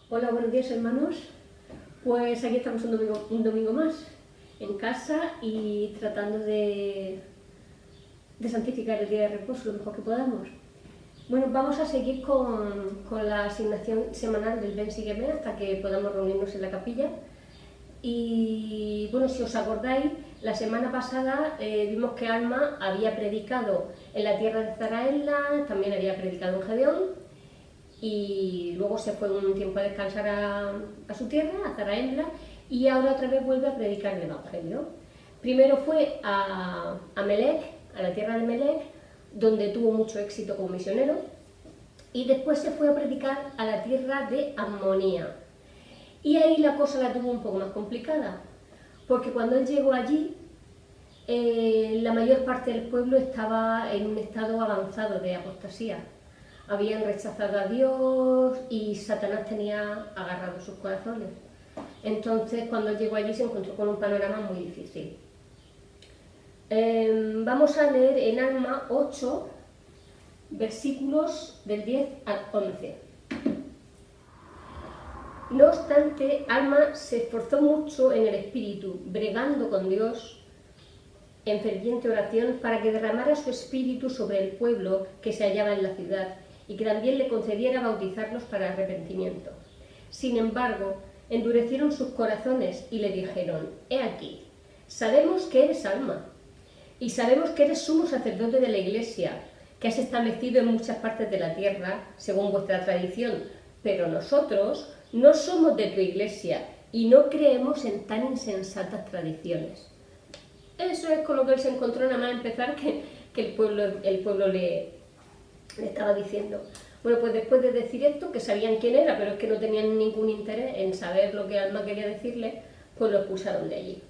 Hola, buenos días hermanos. Pues aquí estamos un domingo más en casa y tratando de santificar el día de reposo lo mejor que podamos. Bueno, vamos a seguir con la asignación semanal del Ven Sígueme hasta que podamos reunirnos en la capilla. Y bueno, si os acordáis, la semana pasada vimos que Alma había predicado en la tierra de Zaraela, también había predicado en Gedeón, y luego se fue un tiempo a descansar a su tierra, a Zaraela, y ahora otra vez vuelve a predicar el Evangelio. Primero fue a Melec, a la tierra de Melec, donde tuvo mucho éxito como misionero, y después se fue a predicar a la tierra de Ammonía. Y ahí la cosa la tuvo un poco más complicada, porque cuando él llegó allí, la mayor parte del pueblo estaba en un estado avanzado de apostasía. Habían rechazado a Dios y Satanás tenía agarrado sus corazones. Entonces, cuando llegó allí se encontró con un panorama muy difícil. Vamos a leer en Alma 8, versículos del 10 al 11. No obstante, Alma se esforzó mucho en el espíritu, bregando con Dios en ferviente oración para que derramara su espíritu sobre el pueblo que se hallaba en la ciudad y que también le concediera bautizarlos para arrepentimiento. Sin embargo, endurecieron sus corazones y le dijeron: He aquí, sabemos que eres Alma, y sabemos que eres sumo sacerdote de la Iglesia, que has establecido en muchas partes de la tierra, según vuestra tradición, pero nosotros no somos de tu Iglesia y no creemos en tan insensatas tradiciones. Eso es con lo que él se encontró nada más empezar, que el pueblo le estaba diciendo. Bueno, pues después de decir esto, que sabían quién era, pero es que no tenían ningún interés en saber lo que Alma quería decirle, pues lo expulsaron de allí.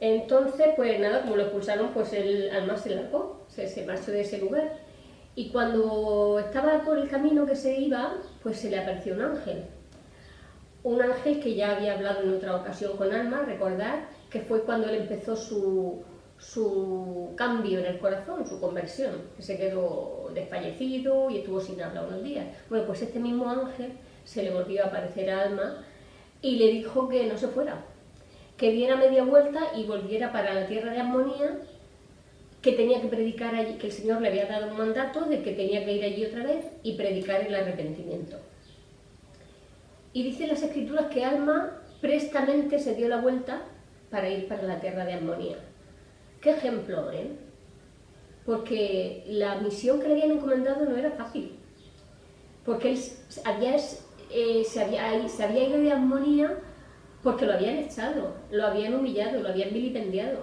Entonces, pues nada, como lo expulsaron, pues Alma se largó, se marchó de ese lugar. Y cuando estaba por el camino que se iba, pues se le apareció un ángel. Un ángel que ya había hablado en otra ocasión con Alma, recordad que fue cuando él empezó su cambio en el corazón, su conversión, que se quedó desfallecido y estuvo sin hablar unos días. Bueno, pues este mismo ángel se le volvió a aparecer a Alma y le dijo que no se fuera, que diera media vuelta y volviera para la tierra de Ammonía, que tenía que predicar allí, que el Señor le había dado un mandato de que tenía que ir allí otra vez y predicar el arrepentimiento. Y dicen las Escrituras que Alma prestamente se dio la vuelta para ir para la tierra de Ammonía. ¡Qué ejemplo, eh! Porque la misión que le habían encomendado no era fácil. Porque él se había ido de Ammonía porque lo habían echado, lo habían humillado, lo habían vilipendiado.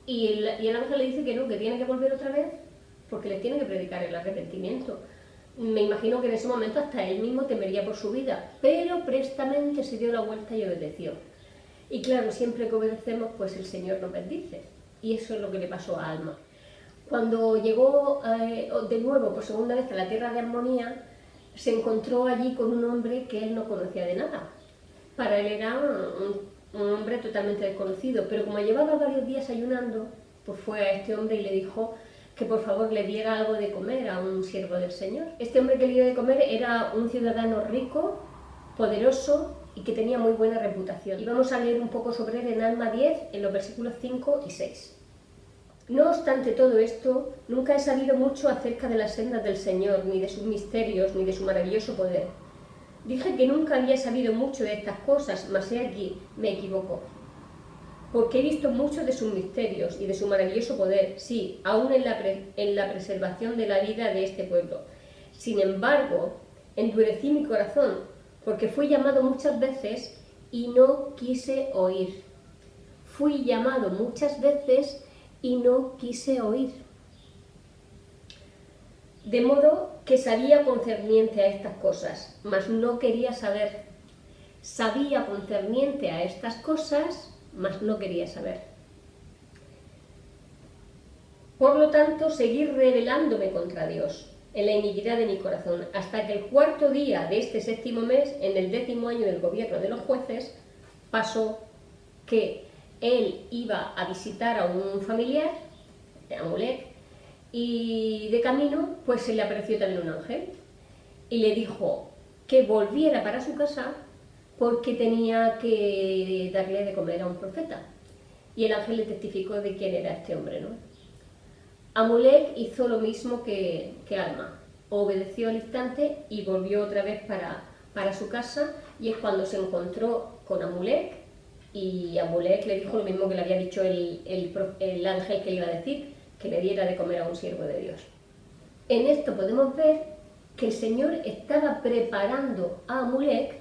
Y el ángel le dice que no, que tiene que volver otra vez porque le tiene que predicar el arrepentimiento. Me imagino que en ese momento hasta él mismo temería por su vida, pero prestamente se dio la vuelta y obedeció. Y claro, siempre que obedecemos, pues el Señor nos bendice. Y eso es lo que le pasó a Alma. Cuando llegó de nuevo por segunda vez a la tierra de Ammonía, se encontró allí con un hombre que él no conocía de nada. Para él era un hombre totalmente desconocido, pero como llevaba varios días ayunando, pues fue a este hombre y le dijo que por favor le diera algo de comer a un siervo del Señor. Este hombre que le dio de comer era un ciudadano rico, poderoso y que tenía muy buena reputación. Y vamos a leer un poco sobre él en Alma 10, en los versículos 5 y 6. No obstante todo esto, nunca he sabido mucho acerca de las sendas del Señor, ni de sus misterios, ni de su maravilloso poder. Dije que nunca había sabido mucho de estas cosas, mas he aquí, me equivoco. Porque he visto mucho de sus misterios y de su maravilloso poder, sí, aún en la preservación de la vida de este pueblo. Sin embargo, endurecí mi corazón, porque fui llamado muchas veces y no quise oír. Fui llamado muchas veces y no quise oír. De modo que sabía concerniente a estas cosas, mas no quería saber. Sabía concerniente a estas cosas, mas no quería saber. Por lo tanto, seguí rebelándome contra Dios en la iniquidad de mi corazón, hasta que el cuarto día de este 7º mes, en el 10º año del gobierno de los jueces, pasó que él iba a visitar a un familiar, a Molec, y de camino pues se le apareció también un ángel y le dijo: que volviera para su casa porque tenía que darle de comer a un profeta. Y el ángel le testificó de quién era este hombre, ¿no? Amulek hizo lo mismo que Alma, obedeció al instante y volvió otra vez para su casa, y es cuando se encontró con Amulek, y Amulek le dijo lo mismo que le había dicho el ángel que le iba a decir, que le diera de comer a un siervo de Dios. En esto podemos ver que el Señor estaba preparando a Amulek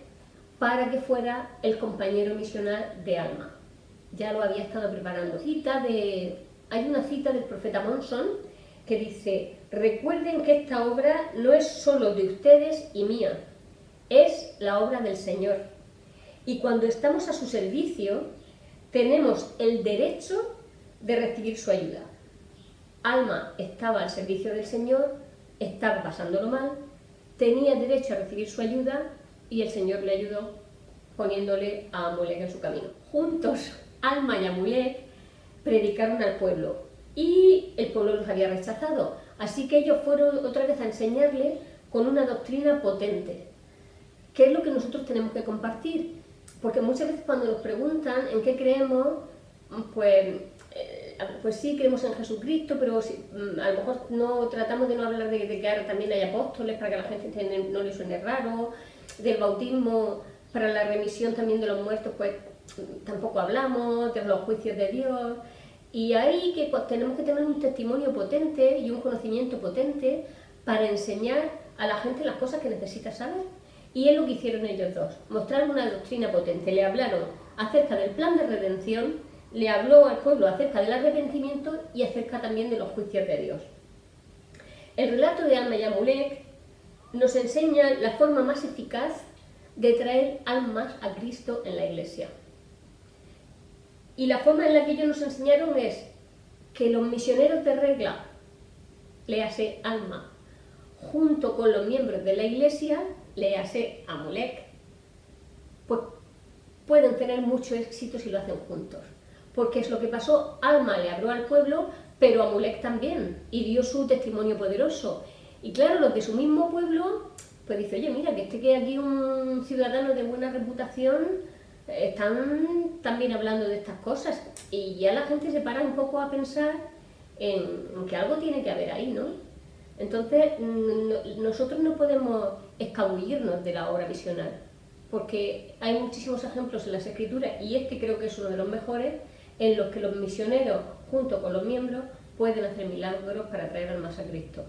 para que fuera el compañero misional de Alma. Ya lo había estado preparando. Hay una cita del profeta Monson que dice: recuerden que esta obra no es solo de ustedes y mía, es la obra del Señor. Y cuando estamos a su servicio, tenemos el derecho de recibir su ayuda. Alma estaba al servicio del Señor, estaba pasándolo mal, tenía derecho a recibir su ayuda y el Señor le ayudó poniéndole a Amulek en su camino. Juntos, Alma y Amulek predicaron al pueblo y el pueblo los había rechazado, así que ellos fueron otra vez a enseñarle con una doctrina potente. ¿Qué es lo que nosotros tenemos que compartir? Porque muchas veces cuando nos preguntan en qué creemos, pues sí, creemos en Jesucristo, pero a lo mejor no tratamos de no hablar de que ahora también hay apóstoles para que a la gente no le suene raro, del bautismo para la remisión también de los muertos, pues tampoco hablamos, de los juicios de Dios, y ahí que tenemos que tener un testimonio potente y un conocimiento potente para enseñar a la gente las cosas que necesita saber. Y es lo que hicieron ellos dos, mostraron una doctrina potente, le hablaron acerca del plan de redención, le habló al pueblo acerca del arrepentimiento y acerca también de los juicios de Dios. El relato de Alma y Amulek nos enseña la forma más eficaz de traer almas a Cristo en la iglesia. Y la forma en la que ellos nos enseñaron es que los misioneros de regla, léase Alma, junto con los miembros de la iglesia, léase Amulek, pues pueden tener mucho éxito si lo hacen juntos. Porque es lo que pasó, Alma le habló al pueblo, pero Amulek también, y dio su testimonio poderoso. Y claro, los de su mismo pueblo, pues dice, oye, mira, que aquí un ciudadano de buena reputación están también hablando de estas cosas. Y ya la gente se para un poco a pensar en que algo tiene que haber ahí, ¿no? Entonces, nosotros no podemos escabullirnos de la obra misional, porque hay muchísimos ejemplos en las Escrituras, y este creo que es uno de los mejores, en los que los misioneros, junto con los miembros, pueden hacer milagros para traer almas a Cristo.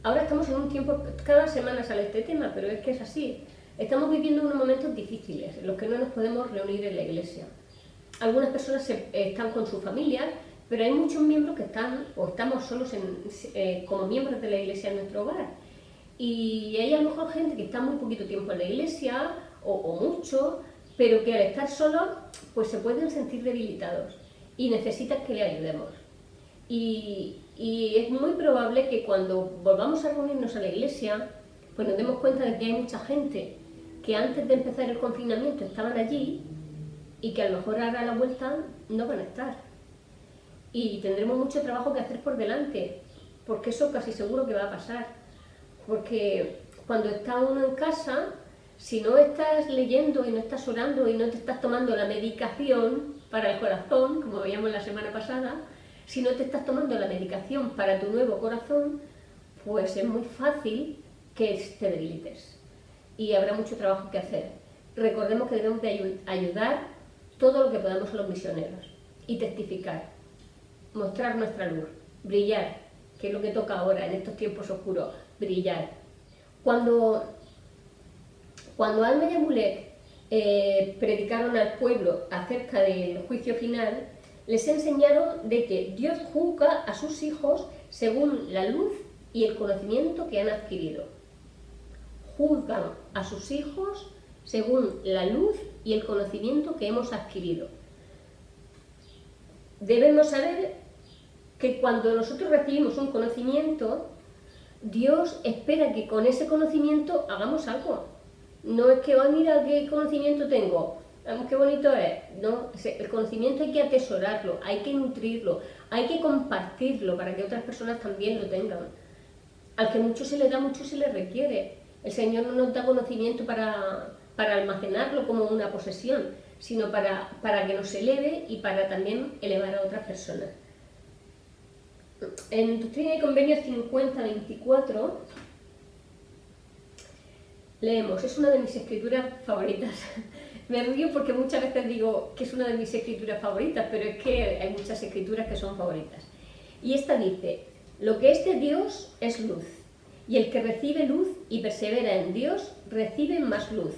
Ahora estamos en un tiempo, cada semana sale este tema, pero es que es así. Estamos viviendo unos momentos difíciles en los que no nos podemos reunir en la iglesia. Algunas personas están con sus familias, pero hay muchos miembros que están o estamos solos como miembros de la iglesia en nuestro hogar. Y hay a lo mejor gente que está muy poquito tiempo en la iglesia o mucho, pero que al estar solos pues se pueden sentir debilitados y necesitan que le ayudemos. Y es muy probable que cuando volvamos a reunirnos a la iglesia, pues nos demos cuenta de que hay mucha gente que antes de empezar el confinamiento estaban allí y que a lo mejor ahora a la vuelta no van a estar. Y tendremos mucho trabajo que hacer por delante, porque eso casi seguro que va a pasar. Porque cuando está uno en casa, si no estás leyendo y no estás orando y no te estás tomando la medicación para el corazón, como veíamos la semana pasada, si no te estás tomando la medicación para tu nuevo corazón, pues es muy fácil que te debilites y habrá mucho trabajo que hacer. Recordemos que debemos de ayudar todo lo que podamos a los misioneros y testificar, mostrar nuestra luz, brillar, que es lo que toca ahora en estos tiempos oscuros, brillar. Cuando Alma y Amulek predicaron al pueblo acerca del juicio final, les enseñaron de que Dios juzga a sus hijos según la luz y el conocimiento que han adquirido. Juzgan a sus hijos según la luz y el conocimiento que hemos adquirido. Debemos saber que cuando nosotros recibimos un conocimiento, Dios espera que con ese conocimiento hagamos algo. No es que, oh, mira qué conocimiento tengo, qué bonito es. No, el conocimiento hay que atesorarlo, hay que nutrirlo, hay que compartirlo para que otras personas también lo tengan. Al que mucho se le da, mucho se le requiere. El Señor no nos da conocimiento para almacenarlo como una posesión, sino para que nos eleve y para también elevar a otras personas. En Doctrina y Convenios 50-24 leemos, es una de mis escrituras favoritas. Me río porque muchas veces digo que es una de mis escrituras favoritas, pero es que hay muchas escrituras que son favoritas. Y esta dice, lo que es de Dios es luz, y el que recibe luz y persevera en Dios recibe más luz,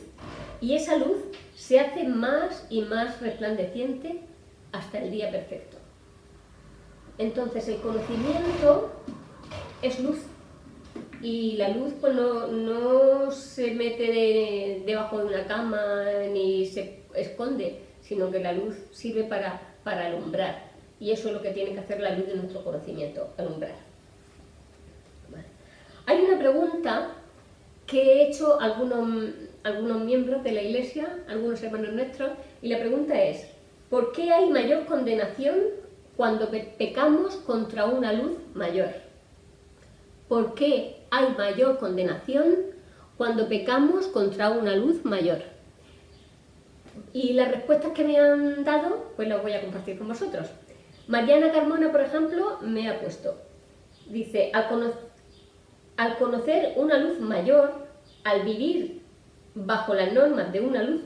y esa luz se hace más y más resplandeciente hasta el día perfecto. Entonces el conocimiento es luz, y la luz pues no se mete debajo de una cama ni se esconde, sino que la luz sirve para alumbrar, y eso es lo que tiene que hacer la luz de nuestro conocimiento, alumbrar. Vale. Hay una pregunta que he hecho a algunos miembros de la Iglesia, algunos hermanos nuestros, y la pregunta es, ¿por qué hay mayor condenación cuando pecamos contra una luz mayor? ¿Por qué hay mayor condenación cuando pecamos contra una luz mayor? Y las respuestas que me han dado, pues las voy a compartir con vosotros. Mariana Carmona, por ejemplo, me ha puesto, dice, al conocer una luz mayor, al vivir bajo las normas de una luz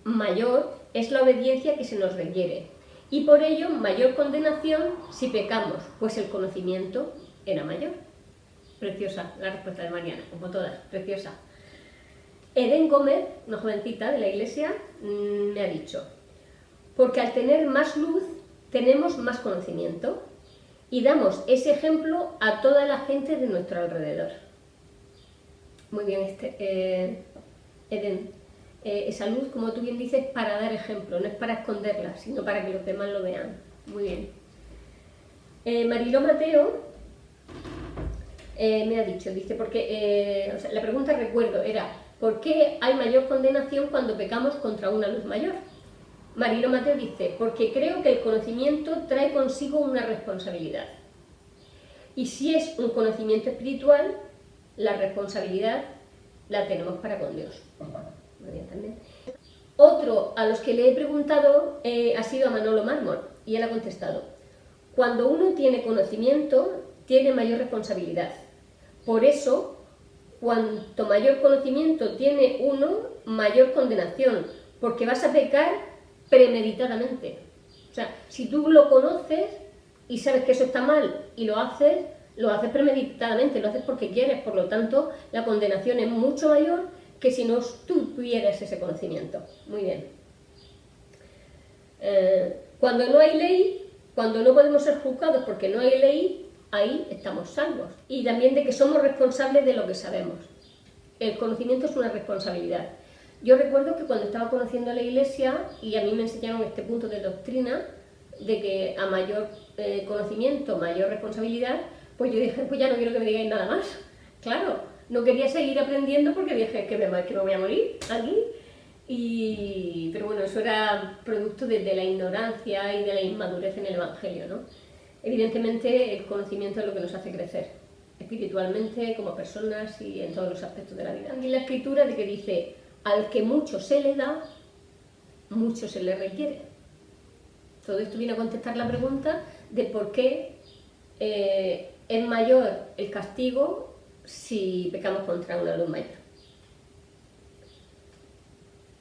mayor es la obediencia que se nos requiere, y por ello mayor condenación si pecamos, pues el conocimiento era mayor. Preciosa la respuesta de Mariana, como todas, preciosa. Eden Gómez, una jovencita de la Iglesia, me ha dicho, porque al tener más luz tenemos más conocimiento y damos ese ejemplo a toda la gente de nuestro alrededor. Muy bien, Eden. Esa luz, como tú bien dices, para dar ejemplo, no es para esconderla, sino para que los demás lo vean. Muy bien. Mariló Mateo me ha dicho, dice, porque o sea, la pregunta, recuerdo, era ¿por qué hay mayor condenación cuando pecamos contra una luz mayor? Mariló Mateo dice, porque creo que el conocimiento trae consigo una responsabilidad. Y si es un conocimiento espiritual, la responsabilidad la tenemos para con Dios. Muy bien, también. Otro a los que le he preguntado ha sido a Manolo Mármol, y él ha contestado, cuando uno tiene conocimiento, tiene mayor responsabilidad. Por eso, cuanto mayor conocimiento tiene uno, mayor condenación, porque vas a pecar premeditadamente. O sea, si tú lo conoces y sabes que eso está mal y lo haces premeditadamente, lo haces porque quieres, por lo tanto, la condenación es mucho mayor que si no tú tuvieras ese conocimiento. Muy bien. Cuando no hay ley, cuando no podemos ser juzgados porque no hay ley, ahí estamos salvos. Y también de que somos responsables de lo que sabemos. El conocimiento es una responsabilidad. Yo recuerdo que cuando estaba conociendo la Iglesia, y a mí me enseñaron este punto de doctrina, de que a mayor conocimiento, mayor responsabilidad, pues yo dije, pues ya no quiero que me digáis nada más. Claro, no quería seguir aprendiendo porque dije que me voy a morir aquí. Pero bueno, eso era producto de la ignorancia y de la inmadurez en el Evangelio, ¿no? Evidentemente el conocimiento es lo que nos hace crecer, espiritualmente, como personas y en todos los aspectos de la vida. Y la Escritura de que dice, al que mucho se le da, mucho se le requiere. Todo esto viene a contestar la pregunta de por qué es mayor el castigo si pecamos contra una luz mayor.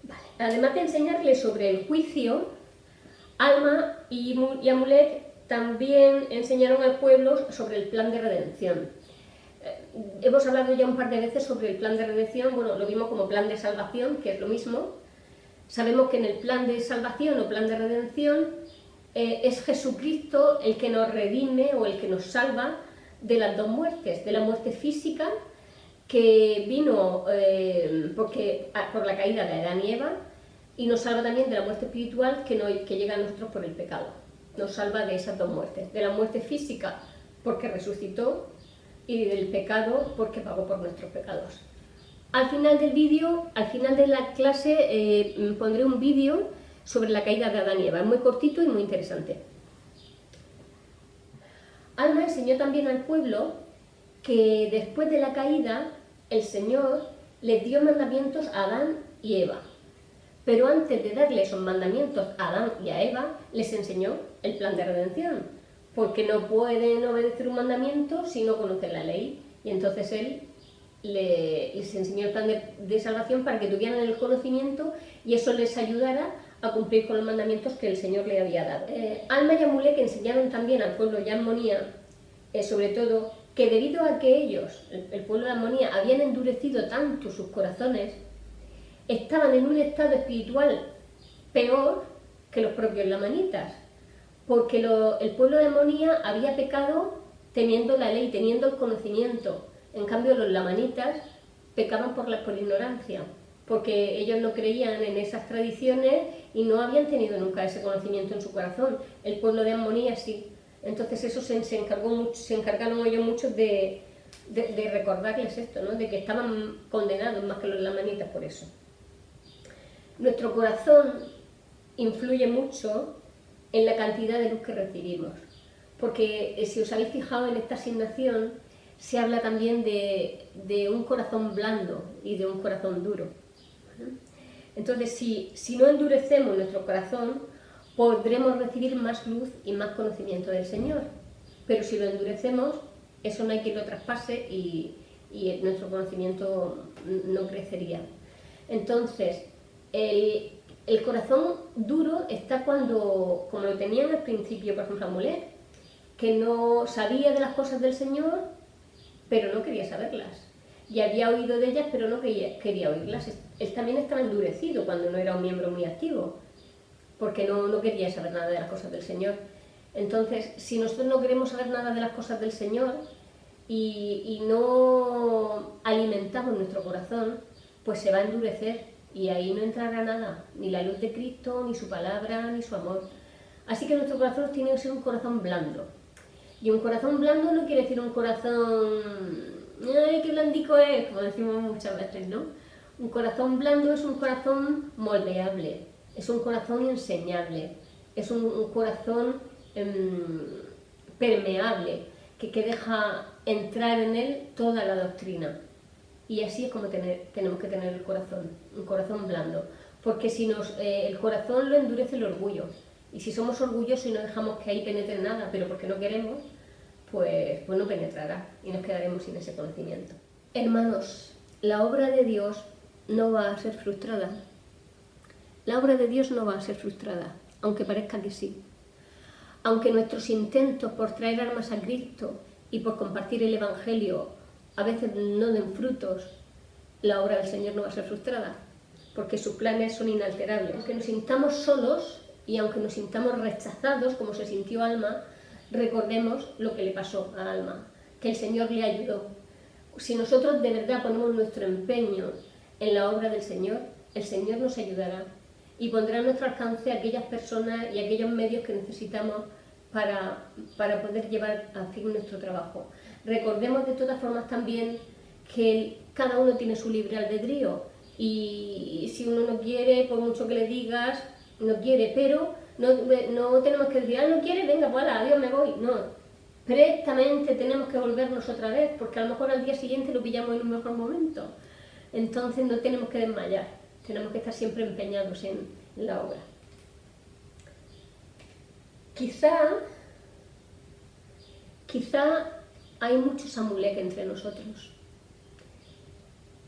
Vale. Además de enseñarles sobre el juicio, Alma y Amulet también enseñaron al pueblo sobre el plan de redención. Hemos hablado ya un par de veces sobre el plan de redención, bueno, lo vimos como plan de salvación, que es lo mismo. Sabemos que en el plan de salvación o plan de redención es Jesucristo el que nos redime o el que nos salva de las dos muertes, de la muerte física que vino por la caída de Adán y Eva, y nos salva también de la muerte espiritual que llega a nosotros por el pecado. Nos salva de esas dos muertes, de la muerte física porque resucitó y del pecado porque pagó por nuestros pecados. Al final del vídeo, al final de la clase, pondré un vídeo sobre la caída de Adán y Eva. Es muy cortito y muy interesante. Alma enseñó también al pueblo que después de la caída el Señor les dio mandamientos a Adán y Eva. Pero antes de darle esos mandamientos a Adán y a Eva, les enseñó el plan de redención. Porque no pueden obedecer un mandamiento si no conocen la ley. Y entonces Él les enseñó el plan de salvación para que tuvieran el conocimiento y eso les ayudara a cumplir con los mandamientos que el Señor le había dado. Alma y Amulek enseñaron también al pueblo de Amonía, sobre todo, que debido a que ellos, el pueblo de Amonía, habían endurecido tanto sus corazones, estaban en un estado espiritual peor que los propios lamanitas, porque el pueblo de Amonía había pecado teniendo la ley, teniendo el conocimiento. En cambio, los lamanitas pecaban por ignorancia, porque ellos no creían en esas tradiciones y no habían tenido nunca ese conocimiento en su corazón. El pueblo de Amonía sí. Entonces eso se encargaron ellos mucho de recordarles esto, ¿no? De que estaban condenados más que los lamanitas por eso. Nuestro corazón influye mucho en la cantidad de luz que recibimos, porque si os habéis fijado en esta asignación, se habla también de un corazón blando y de un corazón duro. Entonces, si no endurecemos nuestro corazón, podremos recibir más luz y más conocimiento del Señor. Pero si lo endurecemos, eso no hay quien lo traspase y nuestro conocimiento no crecería. Entonces, el corazón duro está cuando, como lo tenían al principio, por ejemplo, Amulek, que no sabía de las cosas del Señor, pero no quería saberlas. Y había oído de ellas, pero no quería oírlas. Él también estaba endurecido cuando no era un miembro muy activo, porque no quería saber nada de las cosas del Señor. Entonces, si nosotros no queremos saber nada de las cosas del Señor y no alimentamos nuestro corazón, pues se va a endurecer y ahí no entrará nada, ni la luz de Cristo, ni su palabra, ni su amor. Así que nuestro corazón tiene que ser un corazón blando. Y un corazón blando no quiere decir un corazón, ¡ay, qué blandico es!, como decimos muchas veces, ¿no? Un corazón blando es un corazón moldeable, es un corazón enseñable, es un corazón permeable, que deja entrar en él toda la doctrina. Y así es como tenemos que tener el corazón, un corazón blando. Porque si el corazón lo endurece el orgullo. Y si somos orgullosos y no dejamos que ahí penetre nada, pero porque no queremos, pues no penetrará y nos quedaremos sin ese conocimiento. Hermanos, la obra de Dios no va a ser frustrada. La obra de Dios no va a ser frustrada, aunque parezca que sí. Aunque nuestros intentos por traer almas a Cristo y por compartir el Evangelio a veces no den frutos, la obra del Señor no va a ser frustrada, porque sus planes son inalterables. Aunque nos sintamos solos y aunque nos sintamos rechazados, como se sintió Alma, recordemos lo que le pasó a Alma, que el Señor le ayudó. Si nosotros de verdad ponemos nuestro empeño en la obra del Señor, el Señor nos ayudará y pondrá a nuestro alcance aquellas personas y aquellos medios que necesitamos para poder llevar a fin nuestro trabajo. Recordemos de todas formas también que cada uno tiene su libre albedrío y si uno no quiere, por mucho que le digas, no quiere, pero no tenemos que decir, no quiere, venga, pues adiós, me voy. No, prestamente tenemos que volvernos otra vez, porque a lo mejor al día siguiente lo pillamos en un mejor momento. Entonces no tenemos que desmayar, tenemos que estar siempre empeñados en la obra. Quizá hay muchos Amulek entre nosotros.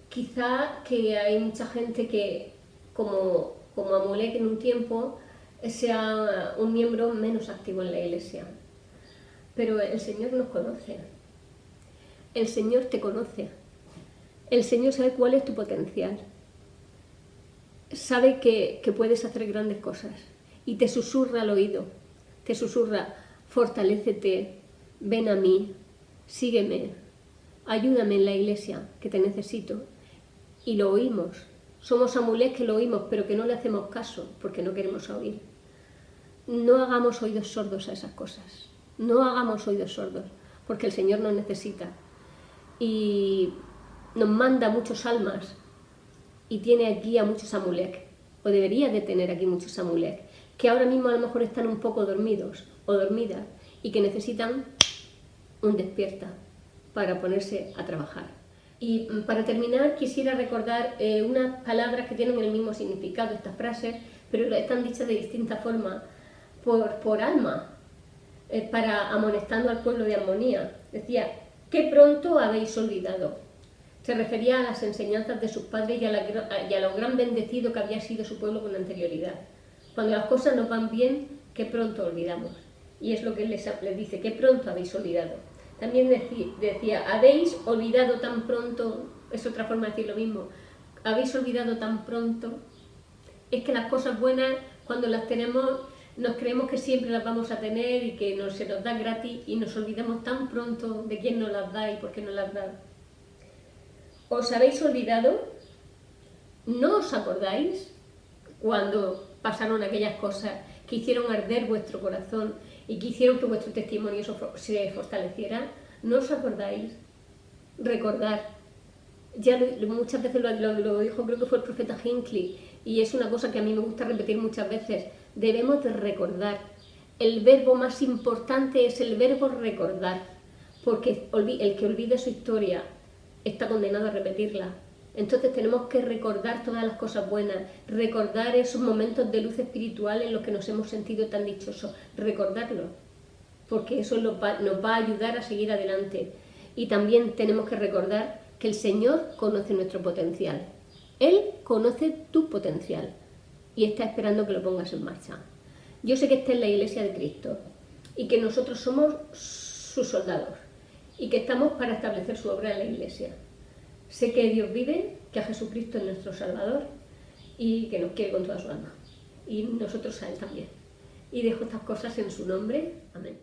Quizá que hay mucha gente que, como Amulek en un tiempo, sea un miembro menos activo en la iglesia. Pero el Señor nos conoce. El Señor te conoce. El Señor sabe cuál es tu potencial. Sabe que puedes hacer grandes cosas. Y te susurra al oído. Te susurra, fortalécete, ven a mí, sígueme, ayúdame en la iglesia, que te necesito. Y lo oímos. Somos Amulek que lo oímos, pero que no le hacemos caso, porque no queremos oír. No hagamos oídos sordos a esas cosas. No hagamos oídos sordos, porque el Señor nos necesita. Y nos manda muchos almas, y tiene aquí a muchos Amulek, o debería de tener aquí muchos Amulek, que ahora mismo a lo mejor están un poco dormidos o dormidas, y que necesitan un despierta para ponerse a trabajar. Y para terminar quisiera recordar unas palabras que tienen el mismo significado, estas frases, pero están dichas de distinta forma por Alma, para amonestando al pueblo de Armonía. Decía, qué pronto habéis olvidado. Se refería a las enseñanzas de sus padres y a lo gran bendecido que había sido su pueblo con anterioridad. Cuando las cosas nos van bien, qué pronto olvidamos. Y es lo que él les dice, qué pronto habéis olvidado. También decía, habéis olvidado tan pronto, es otra forma de decir lo mismo, habéis olvidado tan pronto. Es que las cosas buenas, cuando las tenemos, nos creemos que siempre las vamos a tener y que se nos da gratis y nos olvidamos tan pronto de quién nos las da y por qué nos las da. ¿Os habéis olvidado? ¿No os acordáis cuando pasaron aquellas cosas que hicieron arder vuestro corazón y que hicieron que vuestro testimonio se fortaleciera? ¿No os acordáis? Recordar. Ya muchas veces lo dijo, creo que fue el profeta Hinckley, y es una cosa que a mí me gusta repetir muchas veces. Debemos de recordar. El verbo más importante es el verbo recordar, porque el que olvida su historia está condenado a repetirla. Entonces tenemos que recordar todas las cosas buenas, recordar esos momentos de luz espiritual en los que nos hemos sentido tan dichosos, recordarlo, porque eso nos va a ayudar a seguir adelante. Y también tenemos que recordar que el Señor conoce nuestro potencial. Él conoce tu potencial y está esperando que lo pongas en marcha. Yo sé que está en la Iglesia de Cristo y que nosotros somos sus soldados y que estamos para establecer su obra en la Iglesia. Sé que Dios vive, que a Jesucristo es nuestro Salvador y que nos quiere con toda su alma. Y nosotros a Él también. Y dejo estas cosas en su nombre. Amén.